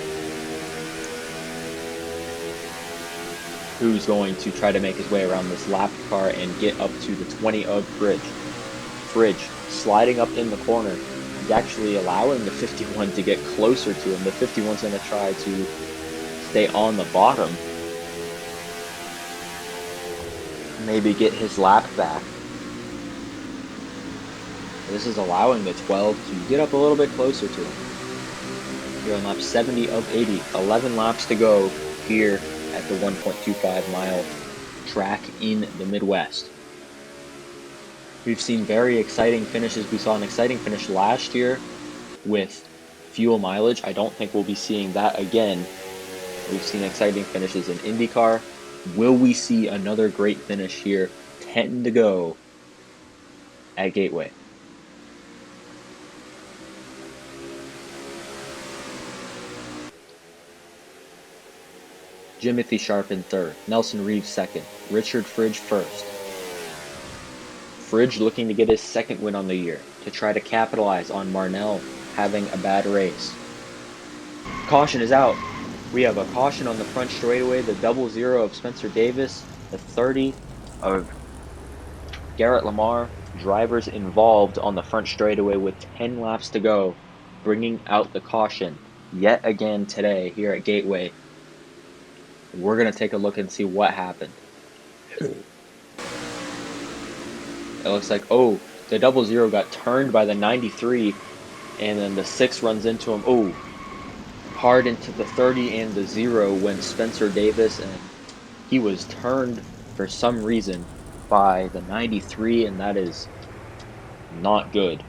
who's going to try to make his way around this lap car and get up to the 20 of Fridge. Fridge sliding up in the corner. He's actually allowing the 51 to get closer to him. The 51's going to try to stay on the bottom. Maybe get his lap back. This is allowing the 12 to get up a little bit closer to him. Here on lap 70 of 80, 11 laps to go here at the 1.25 mile track in the Midwest. We've seen very exciting finishes. We saw an exciting finish last year with fuel mileage. I don't think we'll be seeing that again. We've seen exciting finishes in IndyCar. Will we see another great finish here? 10 to go at Gateway. Jimothy Sharp in 3rd, Nelson Reeves 2nd, Richard Fridge 1st. Fridge looking to get his 2nd win on the year, to try to capitalize on Marnell having a bad race. Caution is out. We have a caution on the front straightaway, the 00 of Spencer Davis, the 30 of Garrett Lamar. Drivers involved on the front straightaway with 10 laps to go, bringing out the caution yet again today here at Gateway. We're going to take a look and see what happened. It looks like, the 00 got turned by the 93, and then the 6 runs into him. Hard into the 30 and the 0 when Spencer Davis, and he was turned for some reason by the 93, and that is not good.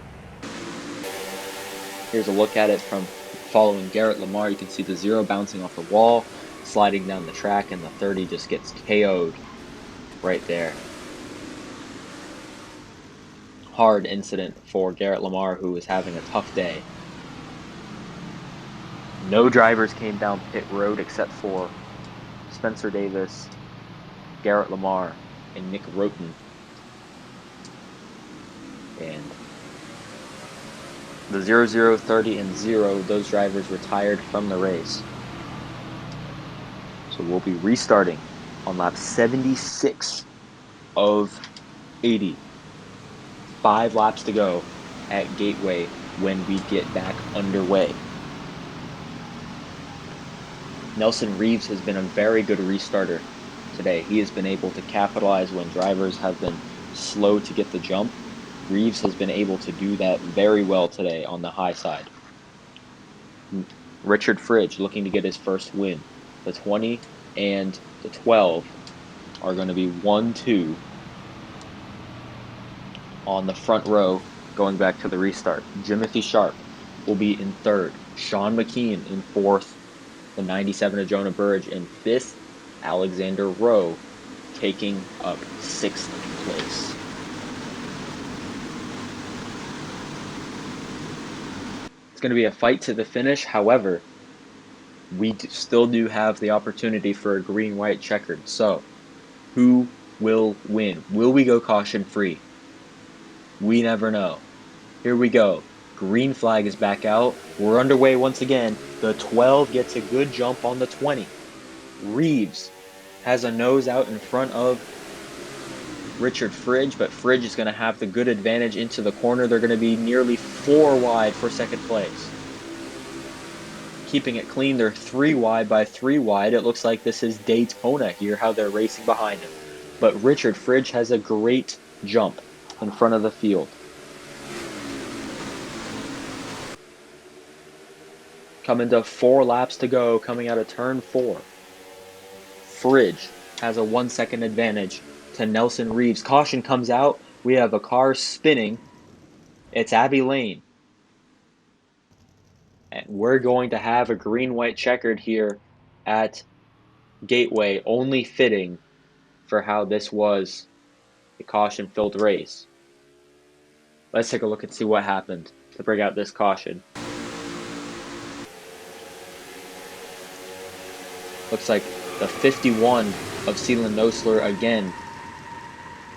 Here's a look at it from following Garrett Lamar. You can see the 0 bouncing off the wall, sliding down the track, and the 30 just gets KO'd right there. Hard incident for Garrett Lamar, who is having a tough day. No drivers came down pit road except for Spencer Davis, Garrett Lamar, and Nick Roten. And the 00, 30, and 0, those drivers retired from the race. So we'll be restarting on lap 76 of 80. 5 laps to go at Gateway when we get back underway. Nelson Reeves has been a very good restarter today. He has been able to capitalize when drivers have been slow to get the jump. Reeves has been able to do that very well today on the high side. Richard Fridge looking to get his first win. The 20 and the 12 are going to be 1-2 on the front row going back to the restart. Jimothy Sharp will be in third. Sean McKean in fourth. The 97 of Jonah Burridge in fifth. Alexander Rowe taking up sixth place. It's going to be a fight to the finish. However, we still do have the opportunity for a green-white checkered. So, who will win? Will we go caution-free? We never know. Here we go. Green flag is back out. We're underway once again. The 12 gets a good jump on the 20. Reeves has a nose out in front of Richard Fridge, but Fridge is going to have the good advantage into the corner. They're going to be nearly 4 wide for second place. Keeping it clean, they're 3 wide by 3 wide. It looks like this is Daytona here, how they're racing behind him. But Richard Fridge has a great jump in front of the field. Coming to 4 laps to go, coming out of turn 4. Fridge has a 1 second advantage to Nelson Reeves. Caution comes out. We have a car spinning. It's Abbey Lane. And we're going to have a green-white checkered here at Gateway, only fitting for how this was a caution-filled race. Let's take a look and see what happened to bring out this caution. Looks like the 51 of Seelan Nosler again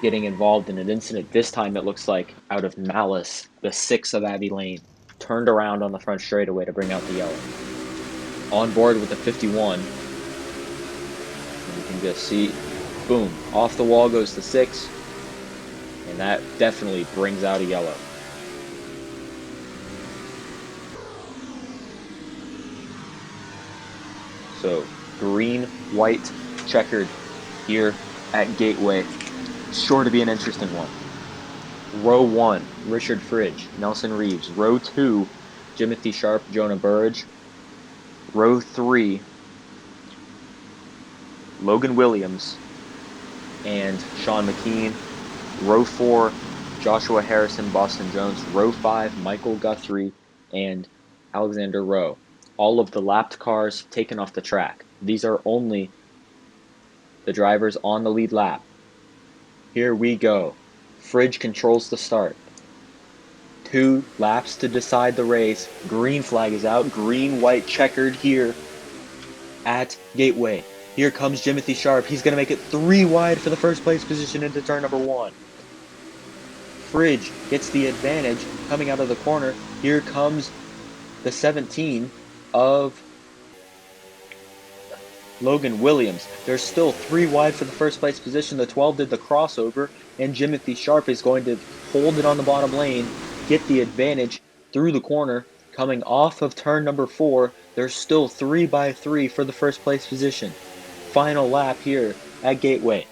getting involved in an incident. This time it looks like out of malice, the 6 of Abbey Lane turned around on the front straightaway to bring out the yellow. On board with the 51. And you can just see, boom, off the wall goes the 6. And that definitely brings out a yellow. So, green, white, checkered here at Gateway. Sure to be an interesting one. Row 1, Richard Fridge, Nelson Reeves. Row 2, Jimothy Sharp, Jonah Burridge. Row 3, Logan Williams and Sean McKean. Row 4, Joshua Harrison, Boston Jones. Row 5, Michael Guthrie and Alexander Rowe. All of the lapped cars taken off the track. These are only the drivers on the lead lap. Here we go. Fridge controls the start. 2 laps to decide the race. Green flag is out. Green, white, checkered here at Gateway. Here comes Jimothy Sharp. He's going to make it 3 wide for the first place position into turn number 1. Fridge gets the advantage coming out of the corner. Here comes the 17 of Logan Williams. There's still 3 wide for the first place position. The 12 did the crossover, and Jimothy Sharp is going to hold it on the bottom lane, get the advantage through the corner. Coming off of turn number 4, there's still 3 by 3 for the first place position. Final lap here at Gateway.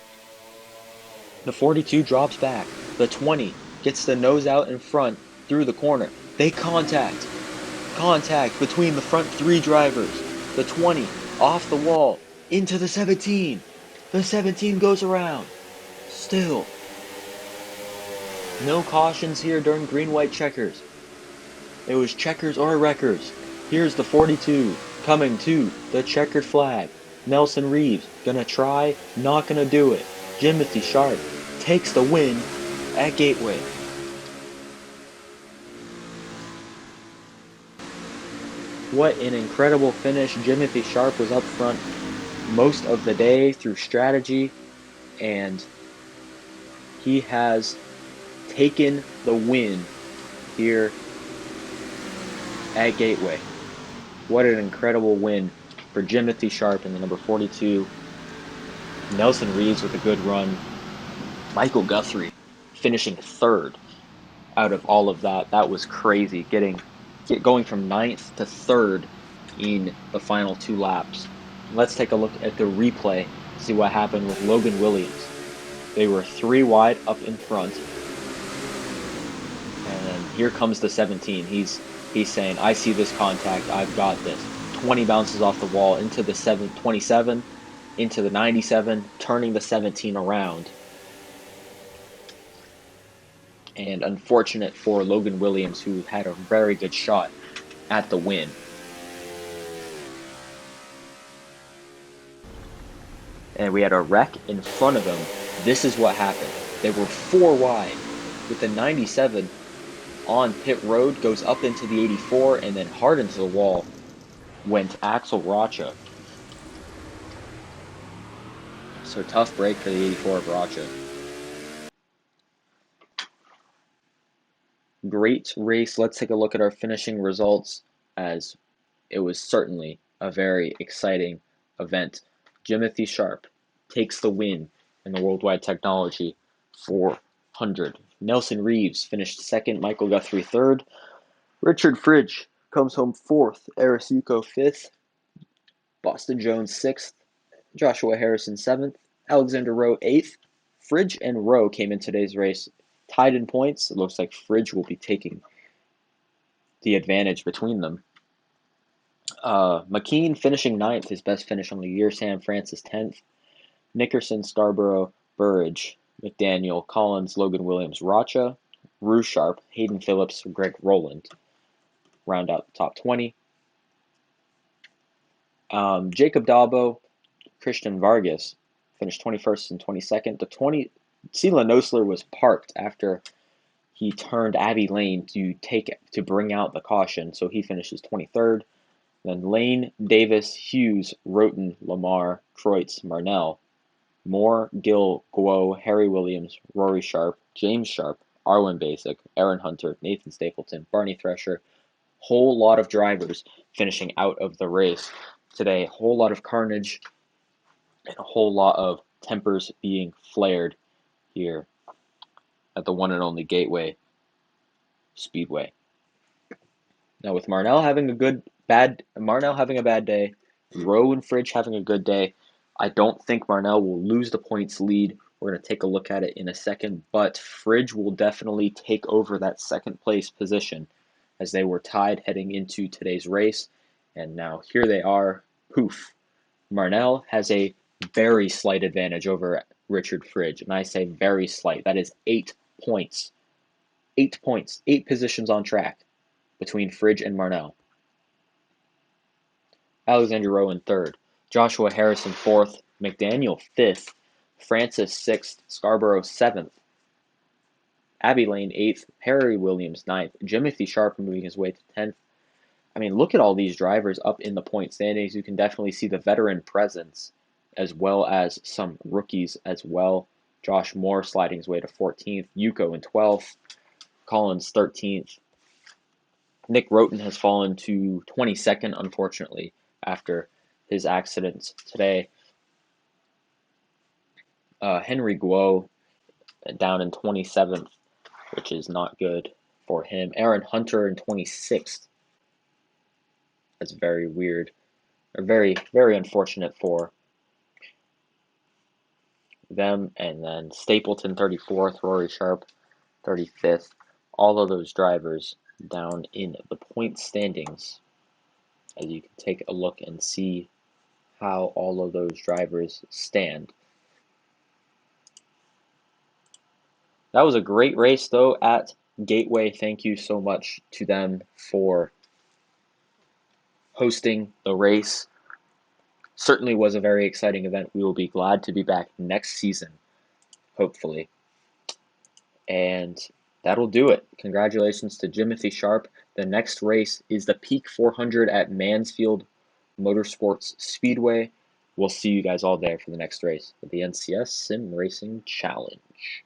The 42 drops back. The 20 gets the nose out in front through the corner. They contact between the front 3 drivers. The 20 off the wall into the 17. The 17 goes around. Still no cautions here during green-white checkers. It was checkers or wreckers. Here's the 42 coming to the checkered flag. Nelson Reeves gonna try, not gonna do it. Jimothy Sharp takes the win at Gateway. What an incredible finish. Jimothy Sharp was up front most of the day through strategy, and he has taken the win here at Gateway. What an incredible win for Jimothy Sharp in the number 42. Nelson Reeves with a good run. Michael Guthrie finishing 3rd out of all of that. That was crazy, going from 9th to 3rd in the final 2 laps. Let's take a look at the replay, see what happened with Logan Williams. They were 3 wide up in front. And then here comes the 17. He's saying, I see this contact. I've got this. 20 bounces off the wall into the 27, into the 97, turning the 17 around. And unfortunate for Logan Williams, who had a very good shot at the win. And we had a wreck in front of him. This is what happened. They were 4 wide with the 97 on pit road, goes up into the 84, and then hard into the wall went Axel Rocha. So tough break for the 84 of Rocha. Great race. Let's take a look at our finishing results, as it was certainly a very exciting event. Jimothy Sharp takes the win in the Worldwide Technology 400. Nelson Reeves finished second, Michael Guthrie third. Richard Fridge comes home fourth, Eris Yuko fifth, Boston Jones sixth, Joshua Harrison seventh, Alexander Rowe eighth. Fridge and Rowe came in today's race tied in points. It looks like Fridge will be taking the advantage between them. McKean finishing ninth, his best finish on the year. Sam Francis 10th. Nickerson, Scarborough, Burridge, McDaniel, Collins, Logan Williams, Rocha, Rue Sharp, Hayden Phillips, Greg Rowland round out the top 20. Jacob Dabo, Christian Vargas finished 21st and 22nd. Sela Nosler was parked after he turned Abbey Lane to bring out the caution, so he finishes 23rd. Then Lane, Davis, Hughes, Roten, Lamar, Kreutz, Marnell, Moore, Gill, Guo, Harry Williams, Rory Sharp, James Sharp, Arlen Basic, Aaron Hunter, Nathan Stapleton, Barney Thresher. Whole lot of drivers finishing out of the race today. Whole lot of carnage and a whole lot of tempers being flared here at the one and only Gateway Speedway. Now with Marnell having a bad day, Rowe and Fridge having a good day, I don't think Marnell will lose the points lead. We're going to take a look at it in a second, but Fridge will definitely take over that second place position, as they were tied heading into today's race, and now here they are. Poof. Marnell has a very slight advantage over Richard Fridge, and I say very slight. That is 8 points. 8 points. 8 positions on track between Fridge and Marnell. Alexander Rowe in third. Joshua Harrison fourth. McDaniel fifth. Francis sixth. Scarborough seventh. Abbey Lane eighth. Harry Williams ninth. Jimothy Sharp moving his way to 10th. I mean, look at all these drivers up in the point standings. You can definitely see the veteran presence, as well as some rookies as well. Josh Moore sliding his way to 14th. Yuko in 12th. Collins 13th. Nick Roten has fallen to 22nd, unfortunately, after his accident today. Henry Guo down in 27th, which is not good for him. Aaron Hunter in 26th. That's very weird. Or very, very unfortunate for them. And then Stapleton 34th, Rory Sharp 35th. All of those drivers down in the point standings, as you can take a look and see how all of those drivers stand. That was a great race, though, at Gateway. Thank you so much to them for hosting the race. Certainly was a very exciting event. We will be glad to be back next season, hopefully. And that'll do it. Congratulations to Jimothy Sharp. The next race is the Peak 400 at Mansfield Motorsports Speedway. We'll see you guys all there for the next race of the NCS Sim Racing Challenge.